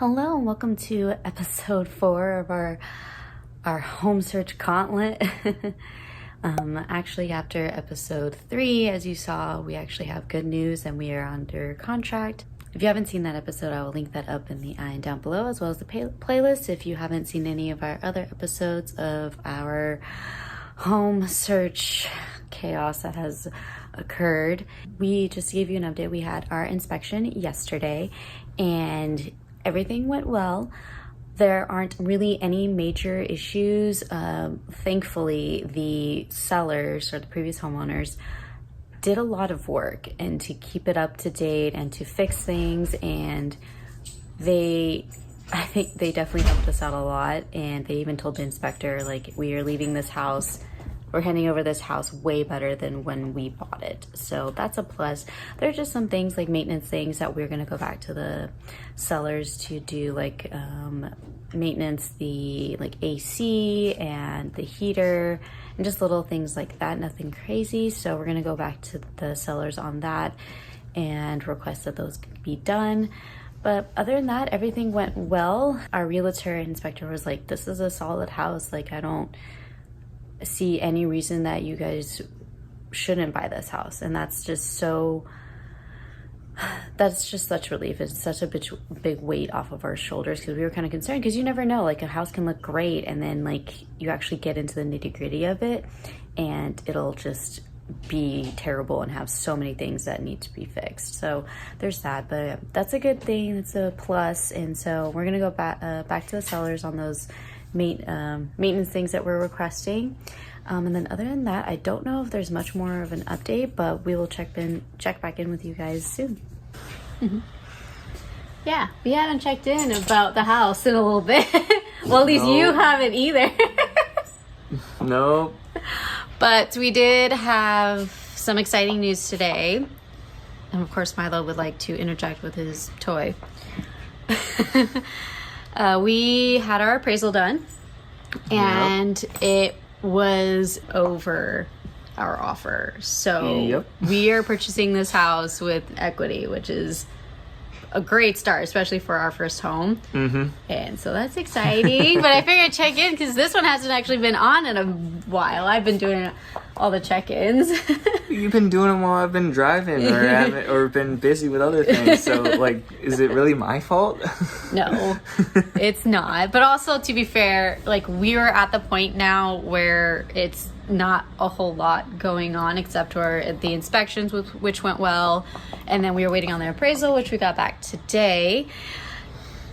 Hello and welcome to episode 4 of our Home Search Gauntlet. Actually, after episode 3, as you saw, we actually have good news and we are under contract. If you haven't seen that episode, I will link that up in the eye and down below, as well as the playlist. If you haven't seen any of our other episodes of our home search chaos that has occurred, we just gave you an update. We had our inspection yesterday and everything went well. There aren't really any major issues. Thankfully, the sellers or the previous homeowners did a lot of work and to keep it up to date and to fix things, and I think they definitely helped us out a lot. And they even told the inspector, like, we are leaving this house, we're handing over this house way better than when we bought it. So that's a plus. There's just some things like maintenance things that we're gonna go back to the sellers to do, like maintenance, the like AC and the heater and just little things like that, nothing crazy. So we're gonna go back to the sellers on that and request that those be done. But other than that, everything went well. Our realtor inspector was like, this is a solid house. Like, I don't see any reason that you guys shouldn't buy this house. And that's just such relief. It's such a big weight off of our shoulders, because we were kind of concerned, because you never know, like, a house can look great and then like you actually get into the nitty-gritty of it and it'll just be terrible and have so many things that need to be fixed. So there's that, but that's a good thing. It's a plus. And so we're gonna go back to the sellers on those maintenance things that we're requesting, and then other than that, I don't know if there's much more of an update, but we will check back in with you guys soon. Yeah, we haven't checked in about the house in a little bit. Well, at least you haven't either. No. But we did have some exciting news today, and of course Milo would like to interject with his toy. We had our appraisal done, and it was over our offer. So we are purchasing this house with equity, which is a great start, especially for our first home. And so that's exciting. But I figured I'd check in because this one hasn't actually been on in a while. I've been doing all the check-ins. You've been doing them while I've been driving or been busy with other things. So, like, is it really my fault? No, it's not. But also, to be fair, like, we were at the point now where it's not a whole lot going on except for the inspections, which went well, and then we were waiting on the appraisal, which we got back today.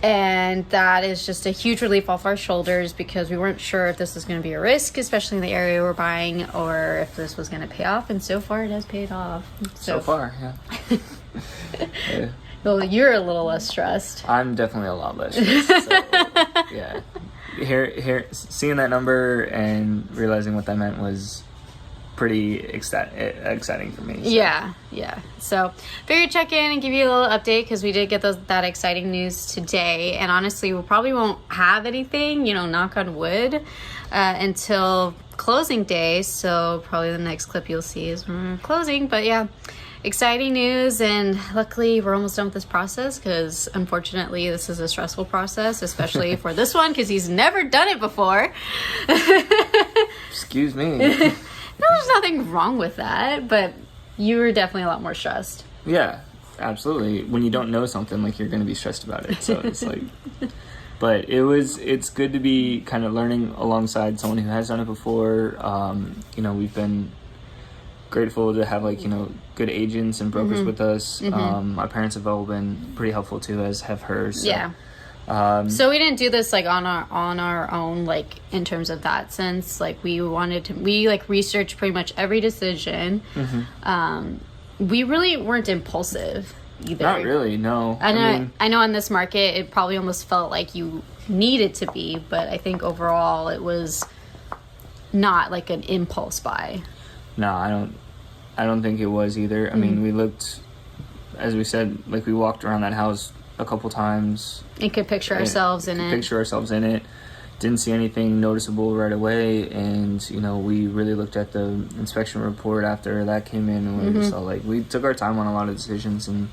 And that is just a huge relief off our shoulders, because we weren't sure if this was going to be a risk, especially in the area we're buying, or if this was going to pay off. And so far it has paid off. So far, yeah. Yeah. Well, you're a little less stressed. I'm definitely a lot less stressed. So, yeah. Seeing that number and realizing what that meant was pretty exciting for me. So. Yeah. So figured check in and give you a little update, because we did get that exciting news today. And honestly, we probably won't have anything, knock on wood, until closing day. So probably the next clip you'll see is when we're closing. But yeah, exciting news, and luckily we're almost done with this process, because unfortunately this is a stressful process, especially for this one, because he's never done it before. Excuse me. No, there's nothing wrong with that, but you were definitely a lot more stressed. Yeah, absolutely. When you don't know something, like, you're going to be stressed about it. So it's like, but it's good to be kind of learning alongside someone who has done it before. We've been grateful to have, like, good agents and brokers with us. My parents have all been pretty helpful too, as have hers. So. Yeah. So we didn't do this like on our own, like, in terms of that sense. Like, we researched pretty much every decision. We really weren't impulsive either. Not really, no. I know in this market it probably almost felt like you needed to be, but I think overall it was not like an impulse buy. No, I don't think it was either. I mean, we looked, as we said, like, we walked around that house a couple times. And could picture ourselves in it. Didn't see anything noticeable right away, and we really looked at the inspection report after that came in, and we were just all like, we took our time on a lot of decisions, and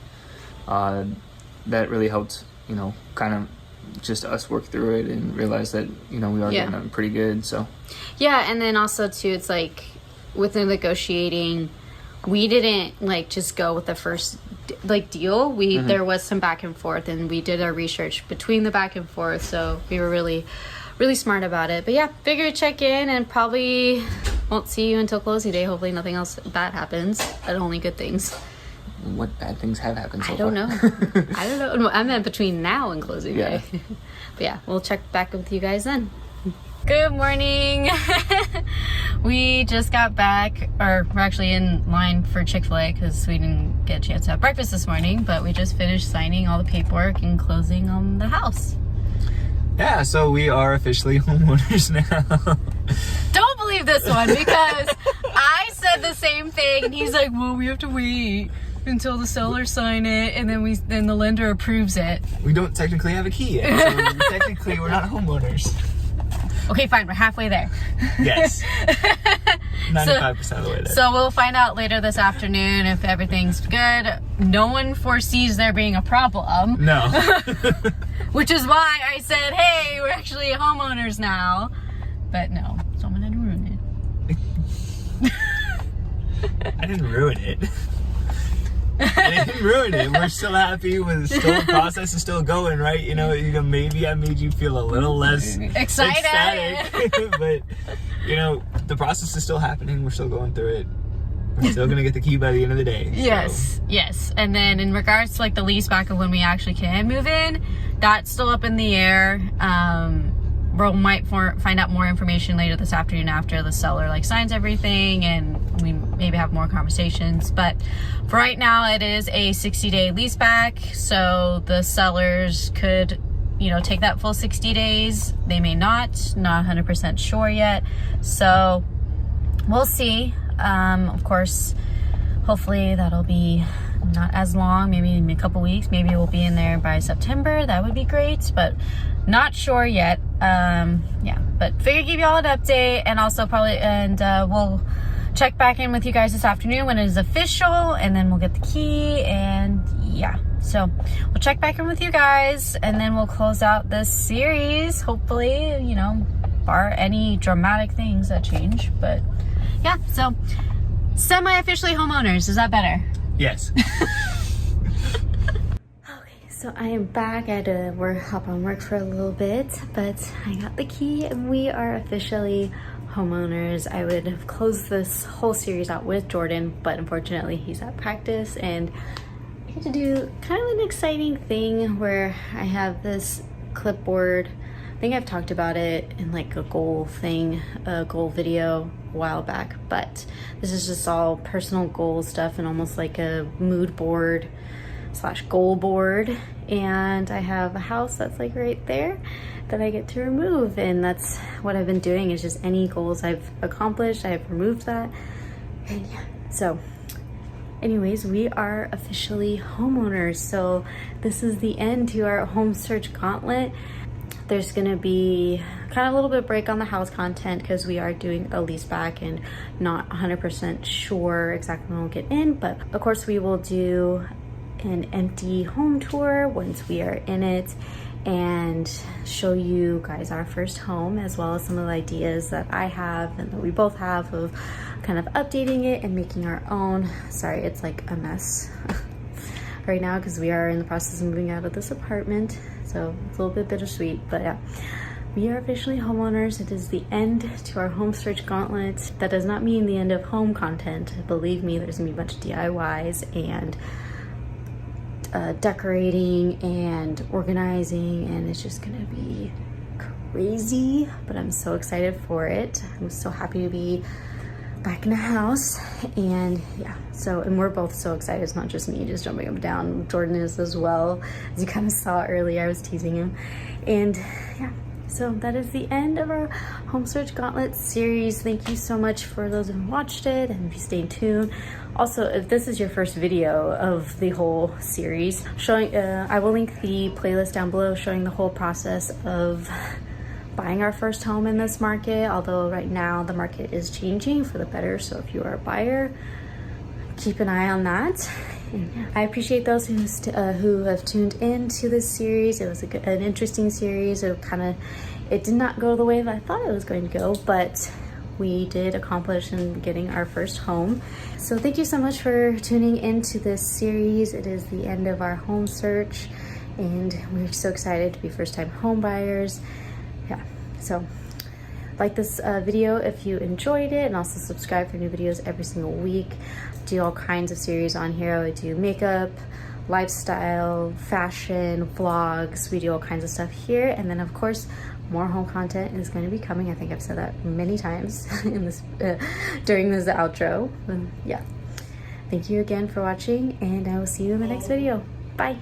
that really helped kind of just us work through it and realize that, we are getting them pretty good. So yeah, and then also too, it's like with the negotiating, we didn't like just go with the first like deal. There was some back and forth, and we did our research between the back and forth, so we were really smart about it. But yeah, figure check in, and probably won't see you until closing day. Hopefully nothing else bad happens, but only good things. What bad things have happened so I don't far? know. I don't know. No, I meant between now and closing day. But yeah, we'll check back with you guys then. Good morning. We just got back, or we're actually in line for Chick-fil-A because we didn't get a chance to have breakfast this morning, but we just finished signing all the paperwork and closing on the house. Yeah, so we are officially homeowners now. Don't believe this one, because I said the same thing, and he's like, well, we have to wait until the sellers sign it, and then the lender approves it. We don't technically have a key yet, so technically we're not homeowners. Okay, fine, we're halfway there. Yes. 95% of the way there. So we'll find out later this afternoon if everything's good. No one foresees there being a problem. No. Which is why I said, hey, we're actually homeowners now. But no, someone had to ruin it. I didn't ruin it. I didn't ruin it. We're still happy with the process is still going, right? Maybe I made you feel a little less ecstatic. But the process is still happening. We're still going through it. We're still gonna get the key by the end of the day. Yes. And then in regards to like the lease back of when we actually can move in, that's still up in the air. We might find out more information later this afternoon after the seller like signs everything, and we maybe have more conversations. But for right now, it is a 60-day lease back, so the sellers could take that full 60 days. They may not 100% sure yet, so we'll see. Of course, hopefully that'll be not as long, maybe in a couple weeks. Maybe we'll be in there by September. That would be great, but not sure yet. But figured give you all an update, and also we'll check back in with you guys this afternoon when it is official, and then we'll get the key, and so we'll check back in with you guys, and then we'll close out this series, hopefully, bar any dramatic things that change. But yeah, so semi-officially homeowners. Is that better? Yes. So I am back. I had to hop on work for a little bit, but I got the key and we are officially homeowners. I would have closed this whole series out with Jordan, but unfortunately he's at practice, and I get to do kind of an exciting thing where I have this clipboard. I think I've talked about it in like a goal video a while back, but this is just all personal goal stuff and almost like a mood board / goal board. And I have a house that's like right there that I get to remove, and that's what I've been doing, is just any goals I've accomplished, I've removed that. And yeah, so anyways, we are officially homeowners. So this is the end to our home search gauntlet. There's gonna be kind of a little bit of break on the house content because we are doing a lease back and not 100% sure exactly when we'll get in, but of course we will do an empty home tour once we are in it and show you guys our first home, as well as some of the ideas that I have and that we both have of kind of updating it and making our own. Sorry, it's like a mess right now because we are in the process of moving out of this apartment, so it's a little bit bittersweet. But yeah, we are officially homeowners. It is the end to our home search gauntlet. That does not mean the end of home content. Believe me, there's gonna be a bunch of DIYs and decorating and organizing, and it's just gonna be crazy, but I'm so excited for it. I'm so happy to be back in the house, and yeah, and we're both so excited. It's not just me just jumping up and down. Jordan is as well. As you kind of saw earlier, I was teasing him. And yeah, so that is the end of our home search gauntlet series. Thank you so much for those who watched it, and if you stay tuned. Also, if this is your first video of the whole series, I will link the playlist down below showing the whole process of buying our first home in this market, although right now the market is changing for the better, so if you are a buyer, keep an eye on that. I appreciate those who have tuned in to this series. It was an interesting series. It did not go the way that I thought it was going to go, but we did accomplish in getting our first home. So thank you so much for tuning into this series. It is the end of our home search, and we're so excited to be first-time home buyers. Yeah, so like this video if you enjoyed it, and also subscribe for new videos every single week. I do all kinds of series on here. I do makeup, lifestyle, fashion, vlogs. We do all kinds of stuff here, and then of course more home content is going to be coming. I think I've said that many times in this during this outro. Yeah, thank you again for watching, and I will see you in the next video. Bye.